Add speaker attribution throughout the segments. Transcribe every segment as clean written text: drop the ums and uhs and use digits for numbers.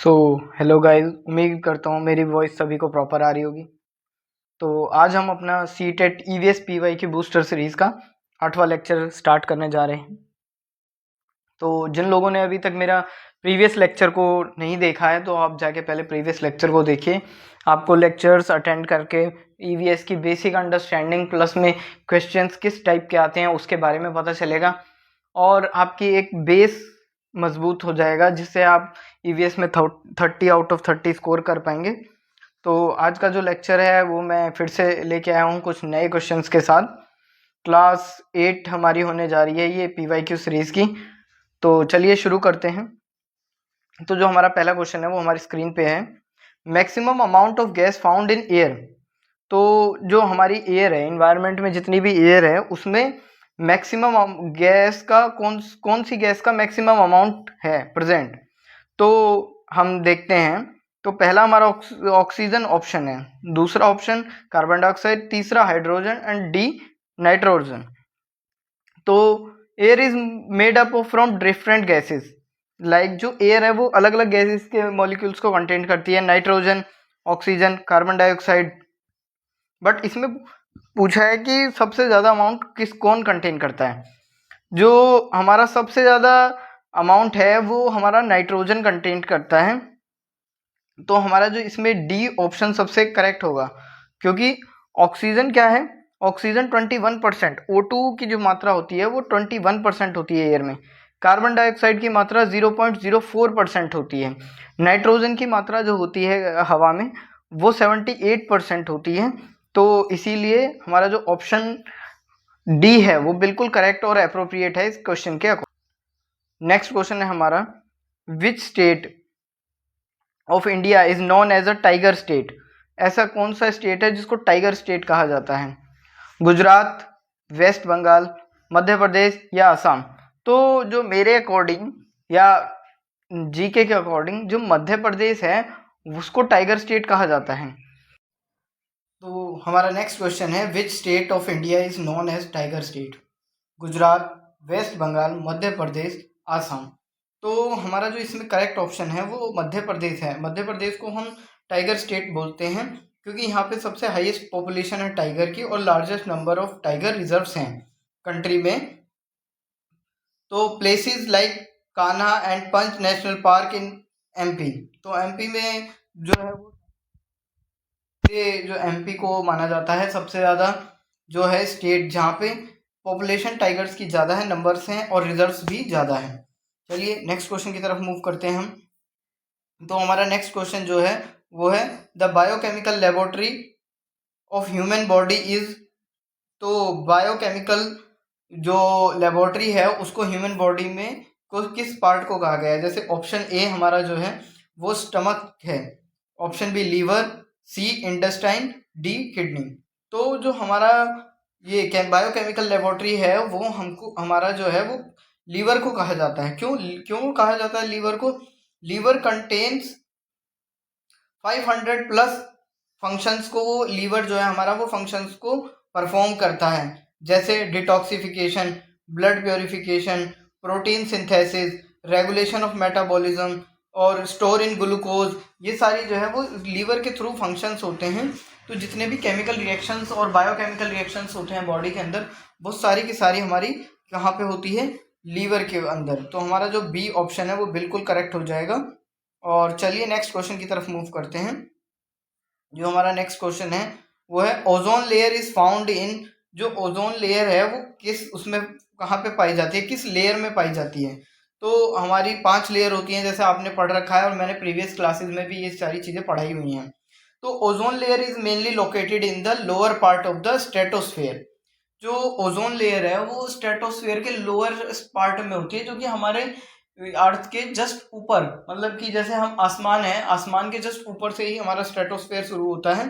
Speaker 1: So hello guys, उम्मीद करता हूँ मेरी वॉइस सभी को प्रॉपर आ रही होगी। तो आज हम अपना सी टेट EVS PY की बूस्टर सीरीज़ का 8वां लेक्चर स्टार्ट करने जा रहे हैं। तो जिन लोगों ने अभी तक मेरा प्रीवियस लेक्चर को नहीं देखा है तो आप जाके पहले प्रीवियस लेक्चर को देखिए। आपको लेक्चर्स अटेंड करके EVS की बेसिक अंडरस्टैंडिंग प्लस में क्वेश्चंस किस टाइप के आते हैं उसके बारे में पता चलेगा और आपकी एक बेस मजबूत हो जाएगा जिससे आप EVS में 30 आउट ऑफ 30 स्कोर कर पाएंगे। तो आज का जो लेक्चर है वो मैं फिर से लेके आया हूँ कुछ नए क्वेश्चंस के साथ। क्लास 8 हमारी होने जा रही है ये PYQ सीरीज़ की। तो चलिए शुरू करते हैं। तो जो हमारा पहला क्वेश्चन है वो हमारी स्क्रीन पे है। Maximum amount of gas found in air. तो जो हमारी एयर है, इन्वायरमेंट में जितनी भी एयर है उसमें मैक्सिमम गैस का कौन सी गैस का मैक्सिमम अमाउंट है प्रेजेंट। तो हम देखते हैं। तो पहला हमारा ऑक्सीजन ऑप्शन है, दूसरा ऑप्शन कार्बन डाइऑक्साइड, तीसरा हाइड्रोजन एंड डी नाइट्रोजन। तो air is made up from different gases. Like जो एयर है वो अलग अलग गैसेस के मॉलिक्यूल्स को कंटेन करती है, nitrogen, oxygen, carbon dioxide. But इसमें पूछा है कि सबसे ज़्यादा अमाउंट कौन कंटेन करता है। जो हमारा सबसे ज़्यादा अमाउंट है वो हमारा नाइट्रोजन कंटेन करता है। तो हमारा जो इसमें डी ऑप्शन सबसे करेक्ट होगा, क्योंकि ऑक्सीजन क्या है, ऑक्सीजन 21%, O2 की जो मात्रा होती है वो 21% होती है एयर में। कार्बन डाइऑक्साइड की मात्रा 0.04% होती है। नाइट्रोजन की मात्रा जो होती है हवा में वो 78% होती है। तो इसीलिए हमारा जो ऑप्शन डी है वो बिल्कुल करेक्ट और अप्रोप्रिएट है इस क्वेश्चन के अकॉर्डिंग। नेक्स्ट क्वेश्चन है हमारा, which state of India is known as a tiger state. ऐसा कौन सा स्टेट है जिसको टाइगर स्टेट कहा जाता है। गुजरात, वेस्ट बंगाल, मध्य प्रदेश या असम। तो जो मेरे अकॉर्डिंग या जीके के अकॉर्डिंग जो मध्य प्रदेश है उसको टाइगर स्टेट कहा जाता है। तो हमारा नेक्स्ट क्वेश्चन है, which state of India is known as tiger state. Gujarat, West Bengal, Madhya Pradesh, Assam. तो हमारा जो इसमें करेक्ट ऑप्शन है वो मध्य प्रदेश है। मध्य प्रदेश को हम टाइगर स्टेट बोलते हैं क्योंकि यहाँ पे सबसे हाईएस्ट पॉपुलेशन है टाइगर की और largest number of tiger reserves हैं कंट्री में। तो places like Kanha and Pench national park in MP। तो MP में जो है वो ये जो MP को माना जाता है सबसे ज़्यादा जो है स्टेट जहाँ पे पॉपुलेशन टाइगर्स की ज़्यादा है, नंबर्स हैं और रिजर्व्स भी ज़्यादा है। चलिए नेक्स्ट क्वेश्चन की तरफ मूव करते हैं हम। तो हमारा नेक्स्ट क्वेश्चन जो है वो है, the biochemical laboratory of human body is. तो बायोकेमिकल जो लेबोरेटरी है उसको ह्यूमन बॉडी में को किस पार्ट को कहा गया है। जैसे ऑप्शन ए हमारा जो है वो स्टमक है, ऑप्शन बी लीवर, सी इंटेस्टाइन, डी किडनी। तो जो हमारा ये बायोकेमिकल लेबोरेटरी है वो हमको हमारा जो है वो लीवर को कहा जाता है। क्यों क्यों कहा जाता है लीवर को। लीवर कंटेन्स 500 प्लस फंक्शंस को, वो लीवर जो है हमारा वो फंक्शंस को परफॉर्म करता है, जैसे detoxification, blood purification, protein synthesis, regulation of metabolism और स्टोर इन ग्लूकोज। ये सारी जो है वो लीवर के थ्रू फंक्शंस होते हैं। तो जितने भी केमिकल रिएक्शंस और बायोकेमिकल रिएक्शंस होते हैं बॉडी के अंदर वो सारी की सारी हमारी कहाँ पे होती है, लीवर के अंदर। तो हमारा जो बी ऑप्शन है वो बिल्कुल करेक्ट हो जाएगा। और चलिए नेक्स्ट क्वेश्चन की तरफ मूव करते हैं। जो हमारा नेक्स्ट क्वेश्चन है वो है, ozone layer is found in. जो ओजोन लेयर है वो किस उसमें कहाँ पे पाई जाती है, किस लेयर में पाई जाती है। तो हमारी 5 लेयर होती हैं जैसे आपने पढ़ रखा है और मैंने प्रीवियस क्लासेस में भी ये सारी चीज़ें पढ़ाई हुई हैं। तो ozone layer is mainly located in the lower part of the stratosphere. जो ओजोन लेयर है वो स्ट्रेटोस्फेयर के लोअर पार्ट में होती है, जो कि हमारे अर्थ के जस्ट ऊपर, मतलब कि जैसे हम आसमान है, आसमान के जस्ट ऊपर से ही हमारा स्ट्रेटोस्फेयर शुरू होता है।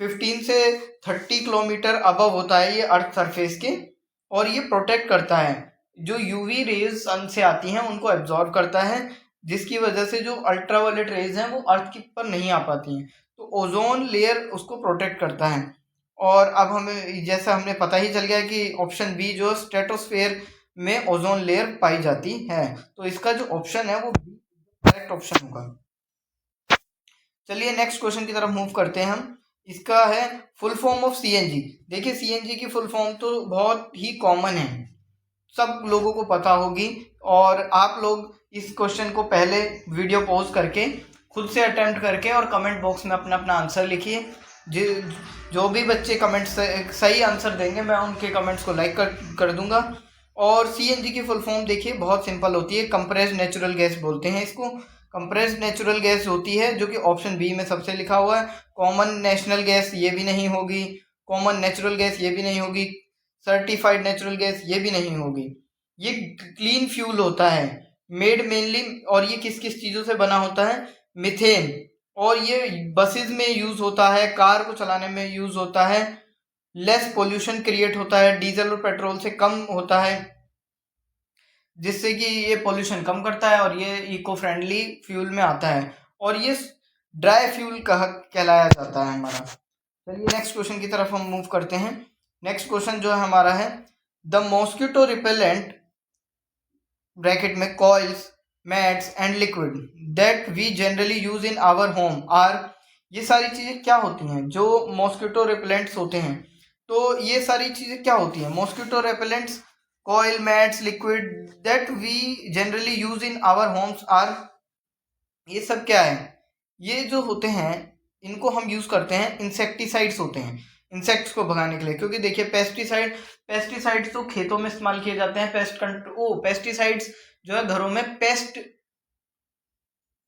Speaker 1: 15 से 30 किलोमीटर अबव होता है ये अर्थ सरफेस के, और ये प्रोटेक्ट करता है जो यूवी रेज सन से आती हैं उनको एब्जॉर्ब करता है, जिसकी वजह से जो अल्ट्रावायलेट रेज हैं वो अर्थ के पर नहीं आ पाती हैं। तो ओजोन लेयर उसको प्रोटेक्ट करता है। और अब हमें जैसा हमने पता ही चल गया कि ऑप्शन बी जो स्ट्रेटोस्फेयर में ओजोन लेयर पाई जाती है, तो इसका जो ऑप्शन है वो बी करेक्ट ऑप्शन होगा। चलिए नेक्स्ट क्वेश्चन की तरफ मूव करते हैं हम। इसका है फुल फॉर्म ऑफ सीएनजी। देखिए सीएनजी की फुल फॉर्म तो बहुत ही कॉमन है, सब लोगों को पता होगी, और आप लोग इस क्वेश्चन को पहले वीडियो पॉज करके खुद से अटेम्प्ट करके और कमेंट बॉक्स में अपना अपना आंसर लिखिए। जो भी बच्चे कमेंट सही आंसर देंगे मैं उनके कमेंट्स को लाइक कर दूंगा। और सीएनजी की फुल फॉर्म देखिए बहुत सिंपल होती है, कंप्रेस्ड नेचुरल गैस बोलते हैं इसको। कंप्रेस्ड नेचुरल गैस होती है, जो कि ऑप्शन बी में सबसे लिखा हुआ है। कॉमन नेशनल गैस ये भी नहीं होगी, कॉमन नेचुरल गैस ये भी नहीं होगी, सर्टिफाइड नेचुरल गैस ये भी नहीं होगी। ये क्लीन फ्यूल होता है, मेड मेनली, और ये किस किस चीज़ों से बना होता है? मिथेन। और ये बसेस में यूज़ होता है, कार को चलाने में यूज़ होता है, लेस पोल्यूशन क्रिएट होता है, डीजल और पेट्रोल से कम होता है, जिससे कि ये पोल्यूशन कम करता है और ये इको फ्रेंडली फ्यूल में आता है, और ये ड्राई फ्यूल कहलाया जाता है हमारा। चलिए नेक्स्ट क्वेश्चन की तरफ हम मूव करते हैं। नेक्स्ट क्वेश्चन जो है हमारा है, द मॉस्किटो रिपेलेंट ब्रैकेट में coils, mats and liquid that we generally use in our home are. ये सारी चीज़ें क्या होती हैं जो मॉस्किटो रिपेलेंट्स होते हैं? तो ये सारी चीज़ें क्या होती हैं? Mosquito repellents, coil, mats, liquid that we generally use in our homes are. ये सब क्या है? ये जो होते हैं इनको हम यूज़ करते हैं, इंसेक्टिसाइड्स होते हैं, इंसेक्ट्स को भगाने के लिए। क्योंकि देखिए पेस्टिसाइड्स तो खेतों में इस्तेमाल किए जाते हैं, पेस्टिसाइड्स जो है घरों में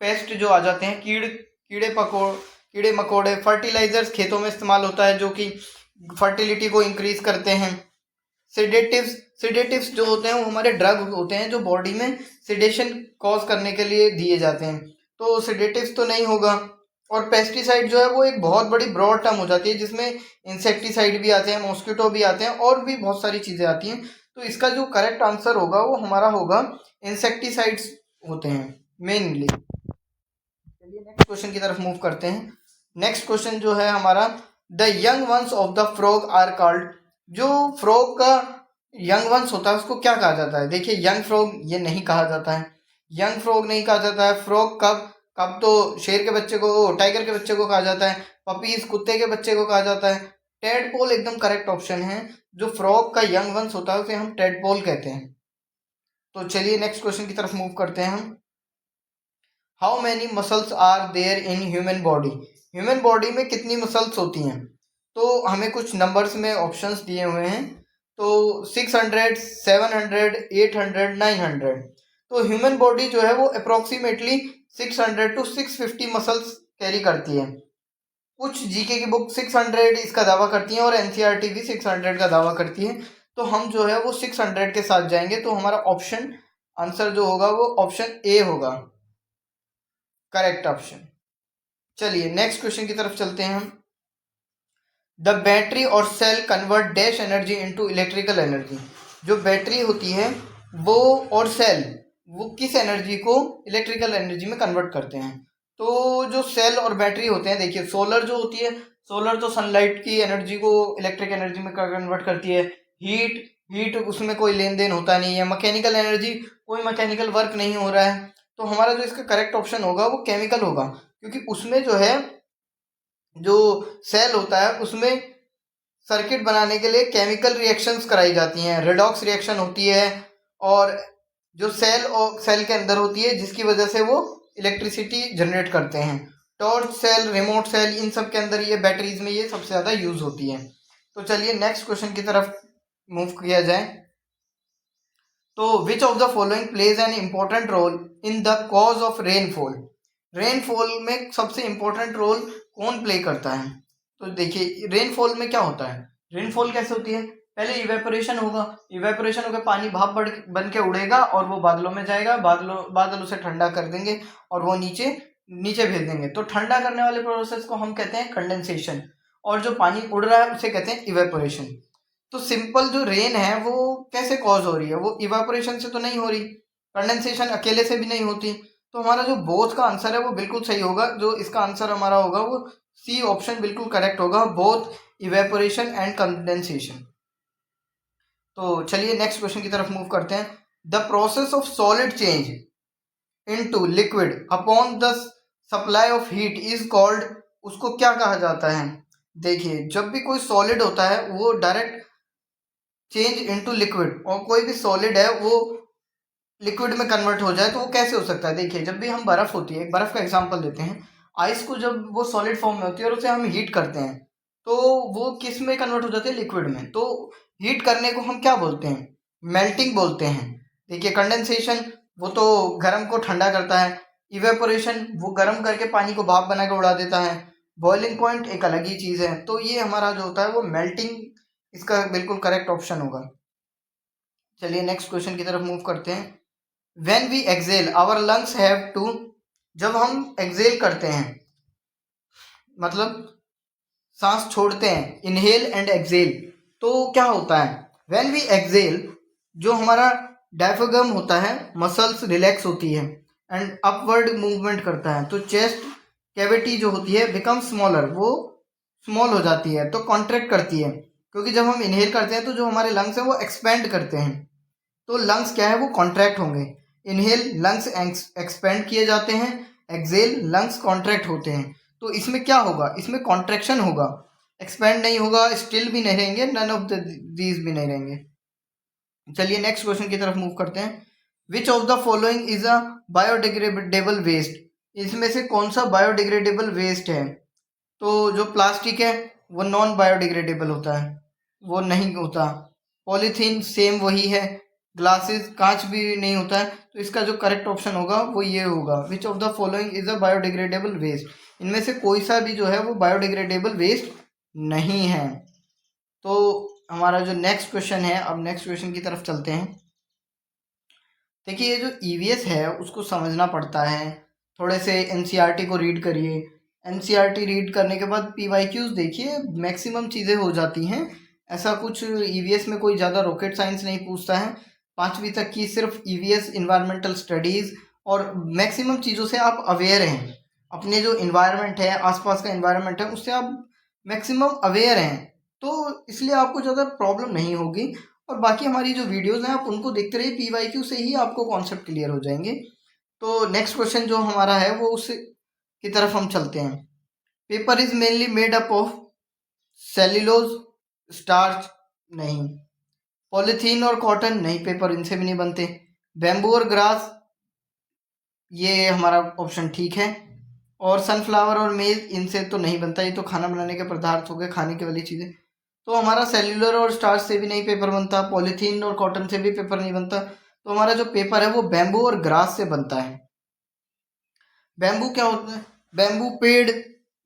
Speaker 1: पेस्ट जो आ जाते हैं, कीड़े मकोड़े। फर्टिलाइजर्स खेतों में इस्तेमाल होता है, जो कि फर्टिलिटी को इंक्रीज करते हैं। सिडेटिव्स जो होते हैं वो हमारे ड्रग होते हैं जो बॉडी में सिडेशन कॉज करने के लिए दिए जाते हैं, तो सिडेटिव्स तो नहीं होगा। और पेस्टिसाइड जो है वो एक बहुत बड़ी ब्रॉड टर्म हो जाती है, जिसमें इंसेक्टिसाइड भी आते हैं, मॉस्किटो भी आते हैं, और भी बहुत सारी चीज़ें आती हैं। तो इसका जो करेक्ट आंसर होगा वो हमारा होगा इंसेक्टिसाइड्स होते हैं मेनली। चलिए नेक्स्ट क्वेश्चन की तरफ मूव करते हैं। नेक्स्ट क्वेश्चन जो है हमारा, the young ones of the frog are called. जो फ्रॉग का यंग वंस होता है उसको क्या कहा जाता है? देखिए यंग फ्रॉग ये नहीं कहा जाता है, यंग फ्रॉग नहीं कहा जाता है। फ्रॉग कब कब तो शेर के बच्चे को, टाइगर के बच्चे को कहा जाता है। पपीज कुत्ते के बच्चे को कहा जाता है। टेडपोल एकदम करेक्ट ऑप्शन है। जो फ्रॉग का यंग वंस होता है उसे हम टेडपोल कहते हैं। तो चलिए नेक्स्ट क्वेश्चन की तरफ मूव करते हैं हम। How many muscles are there in human body. Human body में कितनी मसल्स होती हैं? तो हमें कुछ नंबर्स में ऑप्शंस दिए हुए हैं, तो 600, 700, 800, 900। तो ह्यूमन बॉडी जो है वो अप्रोक्सीमेटली 600 to 650 मसल्स कैरी करती है। कुछ जीके की बुक 600 इसका दावा करती हैं और एनसीईआरटी भी 600 का दावा करती है। तो हम जो है वो 600 के साथ जाएंगे, तो हमारा ऑप्शन आंसर जो होगा वो ऑप्शन ए होगा, करेक्ट ऑप्शन। चलिए नेक्स्ट क्वेश्चन की तरफ चलते हैं हम। द बैटरी और cell convert dash energy into electrical energy. जो बैटरी होती है वो और सेल वो किस एनर्जी को इलेक्ट्रिकल एनर्जी में कन्वर्ट करते हैं? तो जो सेल और बैटरी होते हैं, देखिए सोलर जो होती है, सोलर तो सनलाइट की एनर्जी को इलेक्ट्रिक एनर्जी में कन्वर्ट करती है। हीट उसमें कोई लेन देन होता नहीं है। मैकेनिकल एनर्जी, कोई मैकेनिकल वर्क नहीं हो रहा है। तो हमारा जो इसका करेक्ट ऑप्शन होगा वो केमिकल होगा, क्योंकि उसमें जो है जो सेल होता है उसमें सर्किट बनाने के लिए केमिकल रिएक्शंस कराई जाती हैं, रेडॉक्स रिएक्शन होती है, और जो सेल के अंदर होती है, जिसकी वजह से वो इलेक्ट्रिसिटी जनरेट करते हैं। टॉर्च सेल, रिमोट सेल, इन सब के अंदर ये बैटरीज में ये सबसे ज़्यादा यूज होती है। तो चलिए नेक्स्ट क्वेश्चन की तरफ मूव किया जाए। तो which of the following plays an important role in the cause of rainfall. Rainfall में सबसे इम्पोर्टेंट रोल कौन प्ले करता है? तो देखिए रेनफॉल में क्या होता है, रेनफॉल कैसे होती है? पहले इवेपोरेशन होगा, इवेपोरेशन होकर पानी भाप बन के उड़ेगा और वो बादलों में जाएगा, बादल उसे ठंडा कर देंगे और वो नीचे भेज देंगे। तो ठंडा करने वाले प्रोसेस को हम कहते हैं कंडेंसेशन, और जो पानी उड़ रहा है उसे कहते हैं इवेपोरेशन। तो सिंपल जो रेन है वो कैसे कॉज हो रही है? वो इवापोरेशन से तो नहीं हो रही, कंडेंसेशन अकेले से भी नहीं होती। तो हमारा जो बोथ का आंसर है वो बिल्कुल सही होगा। जो इसका आंसर हमारा होगा वो सी ऑप्शन बिल्कुल करेक्ट होगा, बोथ इवेपोरेशन एंड कंडेंसेशन। तो चलिए नेक्स्ट क्वेश्चन की तरफ मूव करते हैं। The process of solid change into liquid upon the supply of heat is called, उसको क्या कहा जाता है? देखिए, जब भी कोई सॉलिड होता है वो डायरेक्ट चेंज इनटू लिक्विड, और कोई भी सॉलिड है वो लिक्विड में कन्वर्ट हो जाए तो वो कैसे हो सकता है? देखिए, जब भी हम बर्फ होती है, एक बर्फ का एग्जांपल लेते हैं, आइस को जब वो सॉलिड फॉर्म में होती है और उसे हम हीट करते हैं तो वो किस में कन्वर्ट हो जाती है? लिक्विड में। तो हीट करने को हम क्या बोलते हैं? मेल्टिंग बोलते हैं। देखिए, कंडेंसेशन वो तो गर्म को ठंडा करता है, इवेपोरेशन वो गर्म करके पानी को भाप बना के उड़ा देता है, बॉइलिंग पॉइंट एक अलग ही चीज़ है। तो ये हमारा जो होता है वो मेल्टिंग, इसका बिल्कुल करेक्ट ऑप्शन होगा। चलिए नेक्स्ट क्वेश्चन की तरफ मूव करते हैं। When we exhale, our lungs have to, जब हम exhale करते हैं मतलब सांस छोड़ते हैं, inhale and exhale, तो क्या होता है? When we exhale, जो हमारा डायफ्रागम होता है, मसल्स रिलैक्स होती है एंड अपवर्ड मूवमेंट करता है, तो चेस्ट कैविटी जो होती है बिकम स्मॉलर, वो स्मॉल हो जाती है, तो कॉन्ट्रैक्ट करती है, क्योंकि जब हम इनहेल करते हैं तो जो हमारे लंग्स हैं वो एक्सपेंड करते हैं, तो लंग्स क्या है वो कॉन्ट्रैक्ट होंगे। इनहेल लंग्स एक्सपेंड किए जाते हैं, एक्सेल लंग्स कॉन्ट्रैक्ट होते हैं। तो इसमें क्या होगा? इसमें कॉन्ट्रैक्शन होगा, एक्सपेंड नहीं होगा, स्टिल भी नहीं रहेंगे, नन ऑफ दीज भी नहीं रहेंगे। चलिए नेक्स्ट क्वेश्चन की तरफ मूव करते हैं। Which of the following is a biodegradable waste, इसमें से कौन सा बायोडिग्रेडेबल वेस्ट है? तो जो प्लास्टिक है वो नॉन बायोडिग्रेडेबल होता है, वो नहीं होता। पॉलीथीन सेम वही है, ग्लासेस कांच भी नहीं होता है, तो इसका जो करेक्ट ऑप्शन होगा वो ये होगा, which of the following is a biodegradable waste, इनमें से कोई सा भी जो है वो बायोडिग्रेडेबल वेस्ट नहीं है। तो हमारा जो नेक्स्ट क्वेश्चन है, अब नेक्स्ट क्वेश्चन की तरफ चलते हैं। देखिए, ये जो ईवीएस है उसको समझना पड़ता है, थोड़े से एनसीईआरटी को रीड करिए, एनसीईआरटी रीड करने के बाद पीवाईक्यूज देखिए, मैक्सिमम चीज़ें हो जाती हैं। ऐसा कुछ ईवीएस में कोई ज़्यादा रॉकेट साइंस नहीं पूछता है, 5वीं तक की सिर्फ ईवीएस इन्वायरमेंटल स्टडीज़, और मैक्सिमम चीज़ों से आप अवेयर हैं, अपने जो इन्वायरमेंट है, आसपास का इन्वायरमेंट है, उससे आप मैक्सिमम अवेयर हैं, तो इसलिए आपको ज़्यादा प्रॉब्लम नहीं होगी। और बाकी हमारी जो वीडियोस हैं आप उनको देखते रहिए, पीवाईक्यू से ही आपको कॉन्सेप्ट क्लियर हो जाएंगे। तो नेक्स्ट क्वेश्चन जो हमारा है वो उस की तरफ हम चलते हैं। Paper is mainly made up of cellulose, starch नहीं, पॉलीथीन और कॉटन नहीं, पेपर इनसे भी नहीं बनते, बैम्बू और ग्रास ये हमारा ऑप्शन ठीक है, और सनफ्लावर और मेज इनसे तो नहीं बनता, ये तो खाना बनाने के पदार्थ हो गए, खाने की वाली चीज़ें। तो हमारा सेल्यूलर और स्टार्च से भी नहीं पेपर बनता, पॉलीथीन और कॉटन से भी पेपर नहीं बनता, तो हमारा जो पेपर है वो बैम्बू और ग्रास से बनता है। बैम्बू क्या होता है? बैम्बू पेड़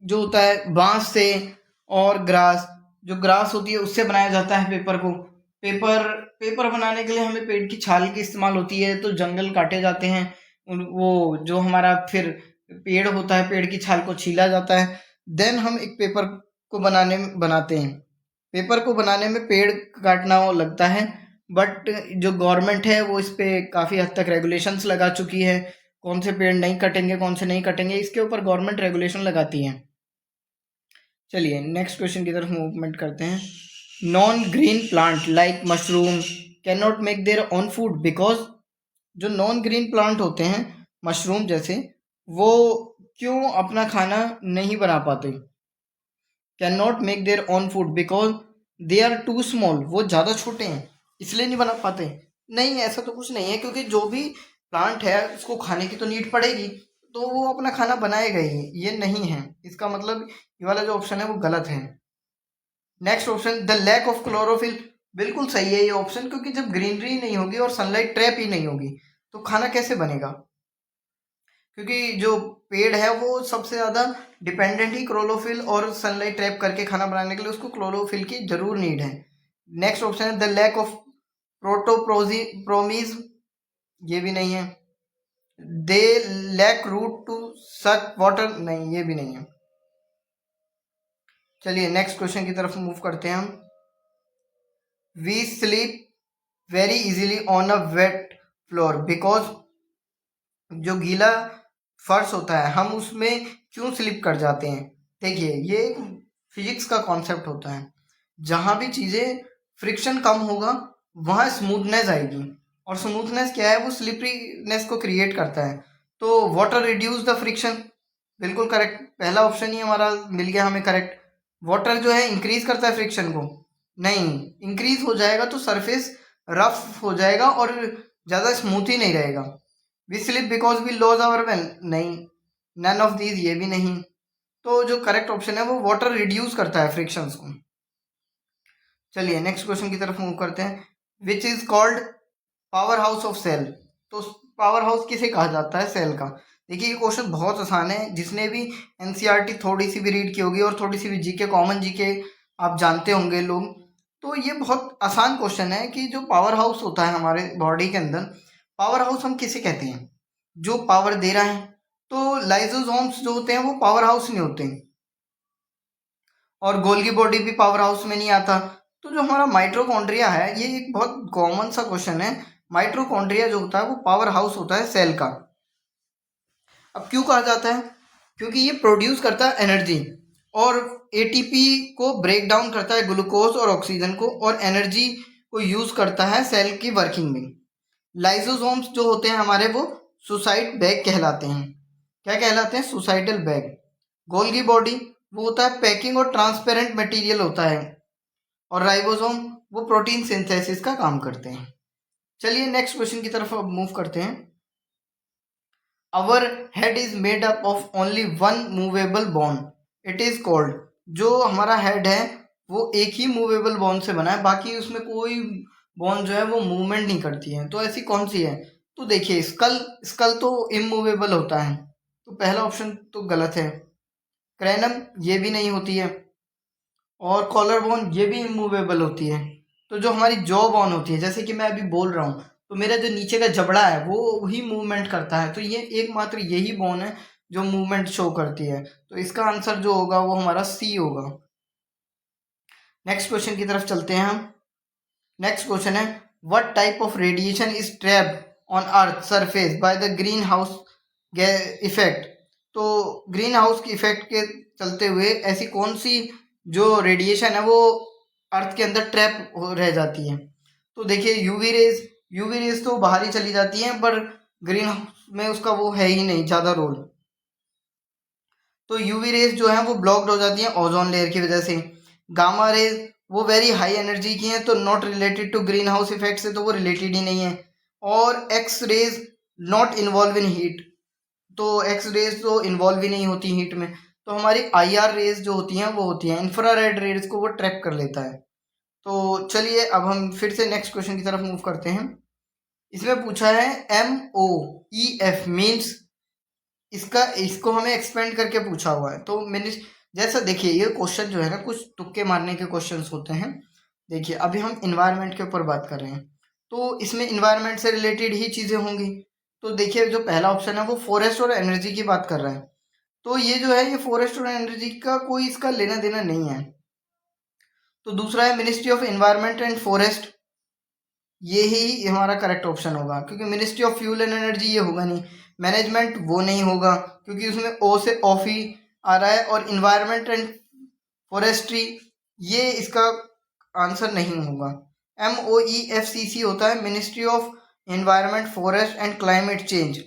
Speaker 1: जो होता है बांस से, और ग्रास, जो ग्रास होती है उससे बनाया जाता है पेपर को। पेपर पेपर बनाने के लिए हमें पेड़ की छाल की इस्तेमाल होती है, तो जंगल काटे जाते हैं, वो जो हमारा फिर पेड़ होता है, पेड़ की छाल को छीला जाता है, देन हम एक पेपर को बनाते हैं। पेपर को बनाने में पेड़ काटना लगता है, बट जो गवर्नमेंट है वो इस पे काफ़ी हद तक रेगुलेशंस लगा चुकी है, कौन से पेड़ नहीं कटेंगे, कौन से नहीं कटेंगे, इसके ऊपर गवर्नमेंट रेगुलेशन लगाती है। चलिए नेक्स्ट क्वेश्चन की तरफ मूवमेंट करते हैं। Non green plant like mushroom can not make their own food because, जो नॉन ग्रीन प्लांट होते हैं मशरूम जैसे, वो क्यों अपना खाना नहीं बना पाते? Can not make their own food because they are too small, वो ज़्यादा छोटे हैं इसलिए नहीं बना पाते। नहीं, ऐसा तो कुछ नहीं है, क्योंकि जो भी प्लांट है उसको खाने की तो नीड पड़ेगी, तो वो अपना खाना बनाएगा ही, ये नहीं है इसका मतलब, ये वाला जो ऑप्शन है वो गलत है। Next option, the lack of chlorophyll, बिल्कुल सही है ये ऑप्शन, क्योंकि जब ग्रीनरी नहीं होगी और सनलाइट ट्रैप ही नहीं होगी तो खाना कैसे बनेगा? क्योंकि जो पेड़ है वो सबसे ज़्यादा डिपेंडेंट ही क्लोरोफिल और सनलाइट ट्रैप करके खाना बनाने के लिए उसको क्लोरोफिल की जरूर नीड है। नेक्स्ट ऑप्शन है द लैक ऑफ प्रोमीज, ये भी नहीं है। They lack root to suck water, नहीं ये भी नहीं है। चलिए नेक्स्ट क्वेश्चन की तरफ मूव करते हैं हम। We slip very easily on a wet floor because, जो गीला फर्श होता है हम उसमें क्यों स्लिप कर जाते हैं? देखिए, ये फिजिक्स का कॉन्सेप्ट होता है, जहाँ भी चीज़ें फ्रिक्शन कम होगा वहाँ स्मूथनेस आएगी, और स्मूथनेस क्या है? वो स्लिपरीनेस को क्रिएट करता है। तो वाटर रिड्यूस द फ्रिक्शन, बिल्कुल करेक्ट, पहला ऑप्शन ही हमारा मिल गया हमें करेक्ट। वाटर जो है इंक्रीज करता है फ्रिक्शन को? नहीं, इंक्रीज हो जाएगा तो सरफेस रफ हो जाएगा और ज़्यादा स्मूथ ही नहीं रहेगा। We slip because we lose our well? नहीं, नन ऑफ दीज, ये भी नहीं। तो जो करेक्ट ऑप्शन है वो वाटर रिड्यूस करता है फ्रिक्शंस को। चलिए नेक्स्ट क्वेश्चन की तरफ मूव करते हैं। Which is called power house of cell? तो पावर हाउस किसे कहा जाता है सेल का? देखिए ये क्वेश्चन बहुत आसान है, जिसने भी एनसीईआरटी थोड़ी सी भी रीड की होगी और थोड़ी सी भी जीके, कॉमन जीके आप जानते होंगे लोग, तो ये बहुत आसान क्वेश्चन है कि जो पावर हाउस होता है हमारे बॉडी के अंदर, पावर हाउस हम किसे कहते हैं? जो पावर दे रहा है। तो लाइसोसोम्स जो होते हैं वो पावर हाउस नहीं होते, और गोल्गी बॉडी भी पावर हाउस में नहीं आता। तो जो हमारा माइटोकॉन्ड्रिया है, ये एक बहुत कॉमन सा क्वेश्चन है। माइटोकॉन्ड्रिया जो होता है वो पावर हाउस होता है सेल का। अब क्यों कहा जाता है? क्योंकि ये प्रोड्यूस करता है एनर्जी, और एटीपी को ब्रेक डाउन करता है ग्लूकोज और ऑक्सीजन को, और एनर्जी को यूज करता है सेल की वर्किंग में। लाइसोसोम्स जो होते हैं हमारे, वो सुसाइड बैग कहलाते हैं। क्या कहलाते हैं? Suicidal bag. गोल्गी बॉडी वो होता है पैकिंग और ट्रांसपेरेंट मटेरियल होता है, और राइबोसोम वो प्रोटीन सिंथेसिस का काम करते हैं। चलिए नेक्स्ट क्वेश्चन की तरफ अब मूव करते हैं। Our head is made up of only one movable bone, it is called. जो हमारा हेड है वो एक ही मूवेबल बोन से बना है, बाकी उसमें कोई बोन जो है वो मूवमेंट नहीं करती है। तो ऐसी कौन सी है? तो देखिए स्कल, स्कल तो इमूवेबल होता है, तो पहला ऑप्शन तो गलत है। क्रैनम ये भी नहीं होती है, और कॉलर बोन ये भी इमूवेबल होती है। तो जो हमारी जॉ बोन होती है, जैसे कि मैं अभी बोल रहा हूँ, तो मेरा जो नीचे का जबड़ा है वो ही मूवमेंट करता है, तो ये एकमात्र यही बोन है जो मूवमेंट शो करती है। तो इसका आंसर जो होगा वो हमारा सी होगा। नेक्स्ट क्वेश्चन की तरफ चलते हैं हम। नेक्स्ट क्वेश्चन है, what type of radiation is trapped on earth surface by the green house effect? तो ग्रीन हाउस की इफेक्ट के चलते हुए ऐसी कौन सी जो रेडिएशन है वो अर्थ के अंदर ट्रैप रह जाती है? तो देखिए यूवी रेज, यूवी रेज तो बाहर ही चली जाती हैं, पर ग्रीन हाउस में उसका वो है ही नहीं ज़्यादा रोल। तो यूवी रेज जो है वो ब्लॉक्ड हो जाती हैं ओजोन लेयर की वजह से। गामा रेज वो वेरी हाई एनर्जी की हैं, तो not related to green house effect से, तो वो रिलेटेड ही नहीं है। और X rays not involve in heat, तो एक्स रेज तो इन्वॉल्व ही नहीं होती हीट में। तो हमारी आई आर रेज जो होती हैं वो होती हैं इंफ्रारेड रेज को वो ट्रैप कर लेता है। तो चलिए अब हम फिर से नेक्स्ट क्वेश्चन की तरफ मूव करते हैं। इसमें पूछा है MOEF मीन्स, इसको हमें एक्सपेंड करके पूछा हुआ है। तो मैंने जैसा, देखिए ये क्वेश्चन जो है ना, कुछ तुक्के मारने के क्वेश्चंस होते हैं। देखिए अभी हम इन्वायरमेंट के ऊपर बात कर रहे हैं, तो इसमें इन्वायरमेंट से रिलेटेड ही चीज़ें होंगी। तो देखिए जो पहला ऑप्शन है वो फॉरेस्ट और एनर्जी की बात कर रहा है, तो ये जो है ये फॉरेस्ट और एनर्जी का कोई इसका लेना देना नहीं है। तो दूसरा है ministry of environment and forest, ये ही हमारा करेक्ट ऑप्शन होगा, क्योंकि ministry of fuel and energy ये होगा नहीं। मैनेजमेंट वो नहीं होगा, क्योंकि उसमें ओ से ऑफ ही आ रहा है। और इन्वायरमेंट एंड फॉरेस्ट्री ये इसका आंसर नहीं होगा। MOEFCC होता है ministry of environment forest and climate change,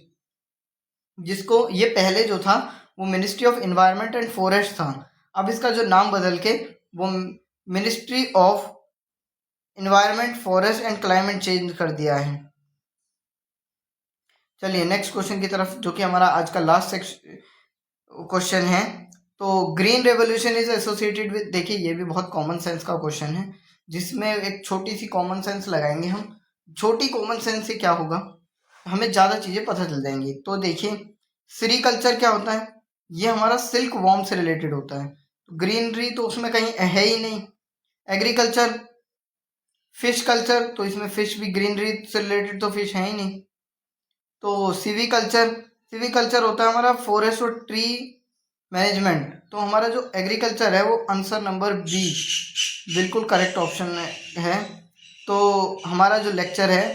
Speaker 1: जिसको ये पहले जो था वो ministry of environment and forest था। अब इसका जो नाम बदल के वो ministry of environment forest and climate change कर दिया है। चलिए नेक्स्ट क्वेश्चन की तरफ, जो कि हमारा आज का लास्ट क्वेश्चन है। तो green revolution is associated with, देखिए ये भी बहुत कॉमन सेंस का क्वेश्चन है, जिसमें एक छोटी सी कॉमन सेंस लगाएंगे हम। छोटी कॉमन सेंस से क्या होगा, हमें ज़्यादा चीज़ें पता चल जाएंगी। तो देखिए सेरीकल्चर क्या होता है, ये हमारा सिल्क वॉर्म से रिलेटेड होता है। तो ग्रीनरी तो उसमें कहीं है ही नहीं। एग्रीकल्चर, फिश कल्चर, तो इसमें फिश भी ग्रीनरी से रिलेटेड तो फिश है ही नहीं। तो सिविकल्चर, सिविकल्चर होता है हमारा फॉरेस्ट और ट्री मैनेजमेंट। तो हमारा जो एग्रीकल्चर है वो आंसर नंबर बी बिल्कुल करेक्ट ऑप्शन है। तो हमारा जो लेक्चर है